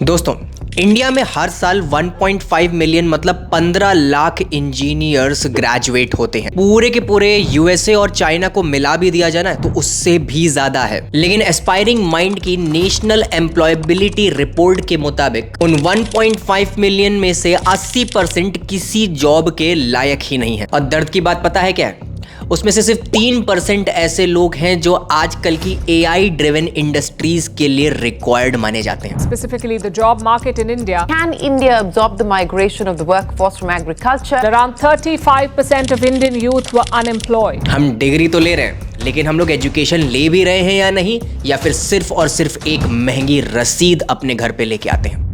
दोस्तों, इंडिया में हर साल 1.5 मिलियन मतलब 15 लाख इंजीनियर्स ग्रेजुएट होते हैं। पूरे के पूरे यूएसए और चाइना को मिला भी दिया जाए ना तो उससे भी ज्यादा है। लेकिन एस्पायरिंग माइंड की नेशनल एम्प्लॉयबिलिटी रिपोर्ट के मुताबिक उन 1.5 मिलियन में से 80% किसी जॉब के लायक ही नहीं है। और दर्द की बात पता है क्या है? उसमें से सिर्फ 3% ऐसे लोग हैं जो आजकल की AI ड्रिवन इंडस्ट्रीज के लिए रिक्वायर्ड माने जाते हैं। Specifically, the job market in India. Can India absorb the migration of the workforce from agriculture? Around 35% of Indian youth were unemployed. हम डिग्री तो ले रहे हैं, लेकिन हम लोग एजुकेशन ले भी रहे हैं या नहीं, या फिर सिर्फ और सिर्फ एक महंगी रसीद अपने घर पे लेके आते हैं।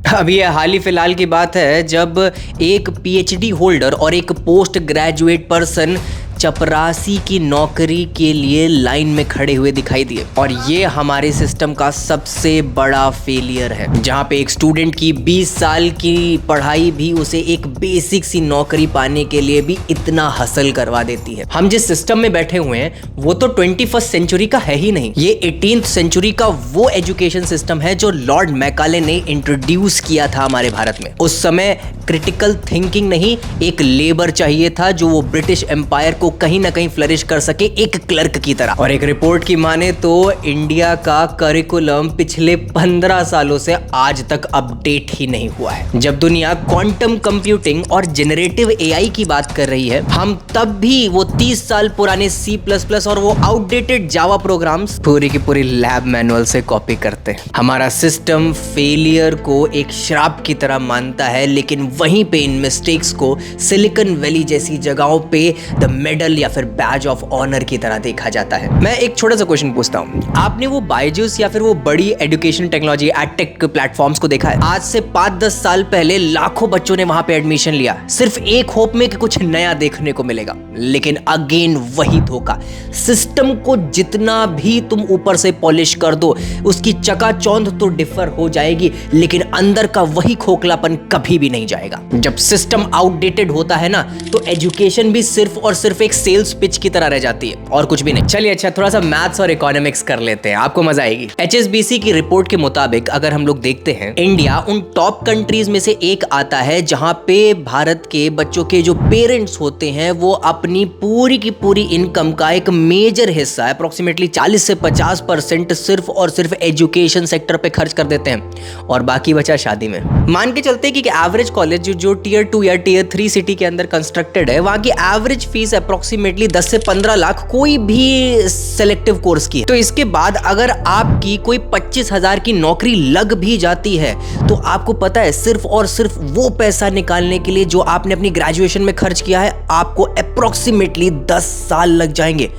अभी ये हाल ही फिलहाल की बात है जब एक PhD होल्डर और एक पोस्ट ग्रेजुएट पर्सन चपरासी की नौकरी के लिए लाइन में खड़े हुए दिखाई दिए। और ये हमारे सिस्टम का सबसे बड़ा फेलियर है, जहाँ पे एक स्टूडेंट की 20 साल की पढ़ाई भी उसे एक बेसिक सी नौकरी पाने के लिए भी इतना हसल करवा देती है। हम जिस सिस्टम में बैठे हुए हैं वो तो 21st सेंचुरी का है ही नहीं, ये 18th सेंचुरी का वो एजुकेशन सिस्टम है जो लॉर्ड मैकाले ने इंट्रोड्यूस किया था हमारे भारत में। उस समय क्रिटिकल थिंकिंग नहीं, एक लेबर चाहिए था जो वो ब्रिटिश एम्पायर को कहीं ना कहीं फ्लरिश कर सके, एक क्लर्क की तरह। और एक रिपोर्ट की माने तो इंडिया का करिकुलम पिछले 15 सालों से आज तक अपडेट ही नहीं हुआ है। जब दुनिया क्वांटम कंप्यूटिंग और जेनरेटिव AI की बात कर रही है, हम तब भी वो 30 साल पुराने C++ और वो आउटडेटेड जावा प्रोग्राम्स पूरी की पूरी लैब मैनुअल से कॉपी करते हैं। हमारा सिस्टम फेलियर को एक श्राप की तरह मानता है, लेकिन वहीं पे इन मिस्टेक्स को सिलिकॉन वैली जैसी जगहों पे द मेडल या फिर बैज ऑफ ऑनर की तरह देखा जाता है। मैं एक छोटा सा क्वेश्चन पूछता हूँ, आपने वो बायजूस या फिर वो बड़ी एजुकेशन टेक्नोलॉजी एडटेक प्लेटफॉर्म्स को देखा है? आज से 5-10 साल पहले लाखों बच्चों ने वहां पे एडमिशन लिया, सिर्फ एक होप में कि कुछ नया देखने को मिलेगा। लेकिन अगेन वही धोखा, सिस्टम को जितना भी तुम ऊपर से पॉलिश कर दो, उसकी चकाचौंध तो डिफर हो जाएगी, लेकिन अंदर का वही खोखलापन कभी भी नहीं जाएगा। जब सिस्टम आउटडेटेड होता है ना, तो एजुकेशन भी सिर्फ और सिर्फ एक सेल्स पिच की तरह रह जाती है और कुछ भी नहीं। चलिए अच्छा, थोड़ा सा मैथ्स और इकोनॉमिक्स कर लेते हैं, आपको मजा आएगी। HSBC की रिपोर्ट के मुताबिक अगर हम लोग देखते हैं, इंडिया उन टॉप कंट्रीज में से एक आता है जहां पे भारत के बच्चों के जो पेरेंट्स होते हैं वो अपनी पूरी की पूरी इनकम का एक मेजर हिस्सा, अप्रोक्सीमेटली 40 से 50% सिर्फ और सिर्फ एजुकेशन सेक्टर पे खर्च कर देते हैं और बाकी बचा शादी में। मान के चलते कि एवरेज कॉलेज जो टियर 2 या टियर 3 सिटी के अंदर कंस्ट्रक्टेड है, वहां की एवरेज फीस अप्रोक्सीमेटली 10 से 15 लाख कोई भी सिलेक्टिव कोर्स की है। तो इसके बाद अगर आपकी कोई 25,000 की नौकरी लग भी जाती है, तो आपको पता है सिर्फ और सिर्फ वो पैसा निकालने के लिए जो आपने अपनी ग्रेजुएशन में खर्च किया है, आपको अप्रोक्सीमेटली 10 साल लग जाएंगे।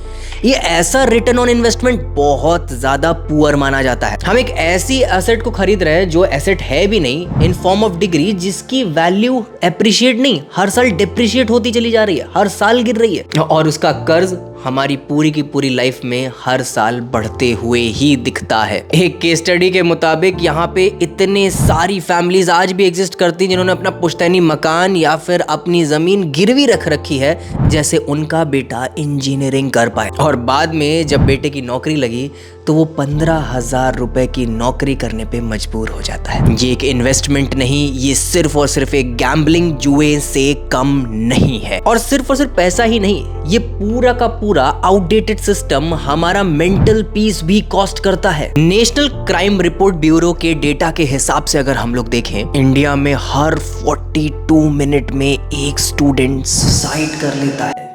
ये ऐसा रिटर्न ऑन इन्वेस्टमेंट बहुत ज्यादा पुअर माना जाता है। हम एक ऐसी एसेट को खरीद रहे हैं जो एसेट है भी नहीं, इन फॉर्म ऑफ डिग्री, जिसकी वैल्यू एप्रिशिएट नहीं, हर साल डिप्रिशिएट होती चली जा रही है, हर साल गिर रही है, और उसका कर्ज हमारी पूरी की पूरी लाइफ में हर साल बढ़ते हुए ही दिखता है। एक केस स्टडी के मुताबिक यहाँ पे इतने सारी फैमिलीज आज भी एग्जिस्ट करती हैं जिन्होंने अपना पुश्तैनी मकान या फिर अपनी जमीन गिरवी रख रखी है, जैसे उनका बेटा इंजीनियरिंग कर पाए। और बाद में जब बेटे की नौकरी लगी तो वो 15,000 रुपए की नौकरी करने पे मजबूर हो जाता है। ये एक इन्वेस्टमेंट नहीं, ये सिर्फ और सिर्फ एक गैम्बलिंग जुए से कम नहीं है। और सिर्फ पैसा ही नहीं, ये पूरा का पूरा आउटडेटेड सिस्टम हमारा मेंटल पीस भी कॉस्ट करता है। नेशनल क्राइम रिपोर्ट ब्यूरो के डेटा के हिसाब से अगर हम लोग देखें, इंडिया में हर 42 मिनट में एक स्टूडेंट सुसाइड कर लेता है।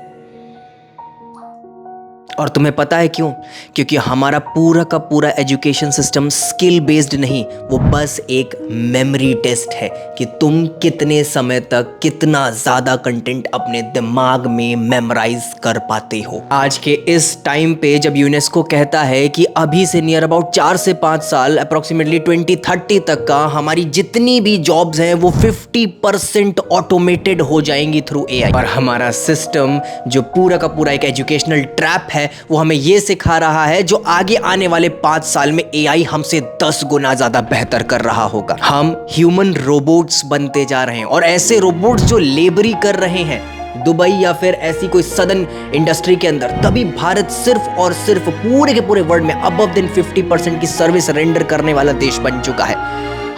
और तुम्हें पता है क्यों? क्योंकि हमारा पूरा का पूरा एजुकेशन सिस्टम स्किल बेस्ड नहीं, वो बस एक मेमोरी टेस्ट है कि तुम कितने समय तक कितना ज्यादा कंटेंट अपने दिमाग में मेमोराइज कर पाते हो। आज के इस टाइम पे जब यूनेस्को कहता है कि अभी से नियर अबाउट 4 से 5 साल अप्रोक्सीमेटली 2030 तक का हमारी जितनी भी जॉब्स हैं वो 50% ऑटोमेटेड हो जाएंगी थ्रू AI, और हमारा सिस्टम जो पूरा का पूरा एक एजुकेशनल ट्रैप है, वो हमें ये सिखा रहा है जो आगे आने वाले 5 साल में AI हमसे 10 गुना ज्यादा बेहतर कर रहा होगा। हम ह्यूमन रोबोट्स बनते जा रहे हैं, और ऐसे रोबोट्स जो लेबरी कर रहे हैं दुबई या फिर ऐसी कोई सदर्न इंडस्ट्री के अंदर, तभी भारत सिर्फ और सिर्फ पूरे के पूरे वर्ल्ड में अबव देन 50% की सर्विस रेंडर करने वाला देश बन चुका है।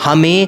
हमें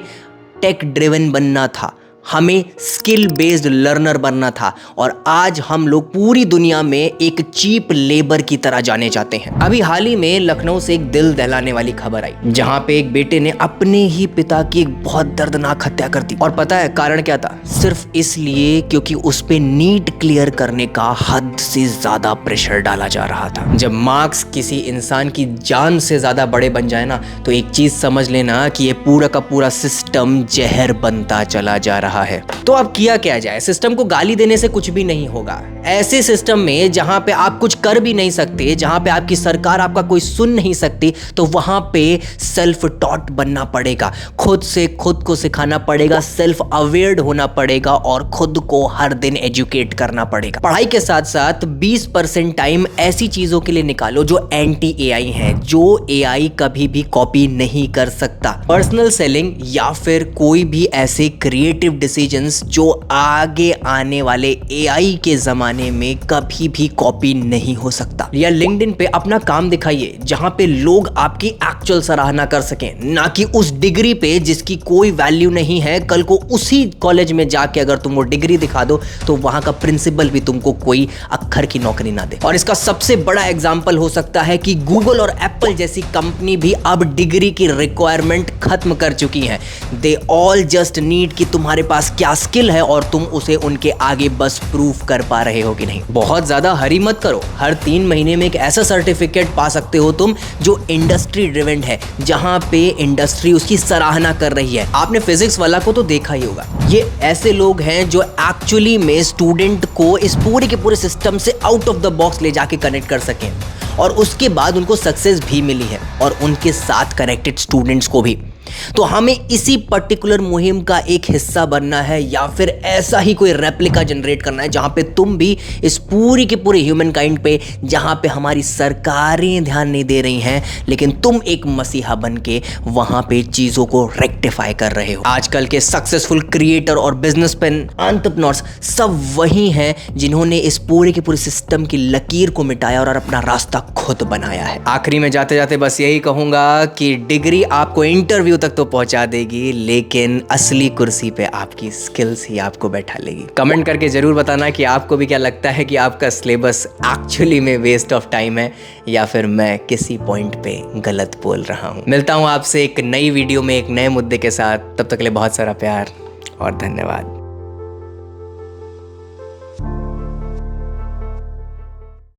टेक ड्रिवन बनना था, हमें स्किल बेस्ड लर्नर बनना था, और आज हम लोग पूरी दुनिया में एक चीप लेबर की तरह जाने जाते हैं। अभी हाल ही में लखनऊ से एक दिल दहलाने वाली खबर आई, जहां पे एक बेटे ने अपने ही पिता की एक बहुत दर्दनाक हत्या कर दी। और पता है कारण क्या था? सिर्फ इसलिए क्योंकि उस पे नीट क्लियर करने का हद से ज्यादा प्रेशर डाला जा रहा था। जब मार्क्स किसी इंसान की जान से ज्यादा बड़े बन जाए ना, तो एक चीज समझ लेना कि ये पूरा का पूरा सिस्टम जहर बनता चला जा रहा है। तो अब किया क्या जाए? सिस्टम को गाली देने से कुछ भी नहीं होगा। ऐसे सिस्टम में जहां पे आप कुछ कर भी नहीं सकते, जहां पे आपकी सरकार आपका कोई सुन नहीं सकती, तो वहां पे सेल्फ टॉट बनना पड़ेगा, खुद से खुद को सिखाना पड़ेगा, सेल्फ अवेयर्ड होना पड़ेगा और खुद को हर दिन एजुकेट करना पड़ेगा। पढ़ाई के साथ साथ 20% टाइम ऐसी चीजों के लिए निकालो जो एंटी एआई है, जो एआई कभी भी कॉपी नहीं कर सकता। पर्सनल सेलिंग या फिर कोई भी ऐसे क्रिएटिव डिसीजंस जो आगे आने वाले एआई के जमाने में कभी भी कॉपी नहीं हो सकता। या लिंक्डइन पे अपना काम दिखाइए जहां पे लोग आपकी एक्चुअल सराहना कर सकें, ना कि उस डिग्री पे जिसकी कोई वैल्यू नहीं है। कल को उसी कॉलेज में जाके अगर तुम वो डिग्री दिखा दो तो वहां का प्रिंसिपल भी तुमको कोई अक्षर की नौकरी ना दे। और इसका सबसे बड़ा एग्जांपल हो सकता है कि गूगल और एप्पल जैसी कंपनी भी अब डिग्री की रिक्वायरमेंट खत्म कर चुकी है। दे ऑल जस्ट नीड कि तुम्हारे पास क्या स्किल है और तुम उसे उनके आगे बस प्रूफ कर पा रहे हो कि नहीं। बहुत ज्यादा हरी मत करो, हर 3 महीने में एक ऐसा सर्टिफिकेट पा सकते हो तुम जो इंडस्ट्री ड्रिवन है, जहां पे इंडस्ट्री उसकी सराहना कर रही है। आपने फिजिक्स वाला को तो देखा ही होगा, ये ऐसे लोग हैं जो एक्चुअली में स्टूडेंट को इस पूरे के पूरे सिस्टम से आउट ऑफ द बॉक्स ले जाके कनेक्ट कर सकें, और उसके बाद उनको सक्सेस भी मिली है और उनके साथ कनेक्टेड स्टूडेंट्स को भी। तो हमें इसी पर्टिकुलर मुहिम का एक हिस्सा बनना है, या फिर ऐसा ही कोई रेप्लिका जनरेट करना है जहां पे तुम भी इस पूरी के पूरे ह्यूमन काइंड पे, जहां पे हमारी सरकारें ध्यान नहीं दे रही हैं, लेकिन तुम एक मसीहा बन के वहां पे चीजों को रेक्टिफाई कर रहे हो। आजकल के सक्सेसफुल क्रिएटर और बिजनेसमैन, एंटरप्रेन्योर्स सब वही हैं जिन्होंने इस पूरे के पूरे सिस्टम की लकीर को मिटाया और अपना रास्ता खुद बनाया है। आखिरी में जाते जाते बस यही कहूंगा कि डिग्री आपको इंटरव्यू तक तो पहुंचा देगी, लेकिन असली कुर्सी पे आपकी स्किल्स ही आपको बैठा लेगी। कमेंट करके जरूर बताना कि आपको भी क्या लगता है कि आपका सिलेबस एक्चुअली में वेस्ट ऑफ टाइम है, या फिर मैं किसी पॉइंट पे गलत बोल रहा हूं। मिलता हूं आपसे एक नई वीडियो में एक नए मुद्दे के साथ, तब तक के लिए बहुत सारा प्यार और धन्यवाद।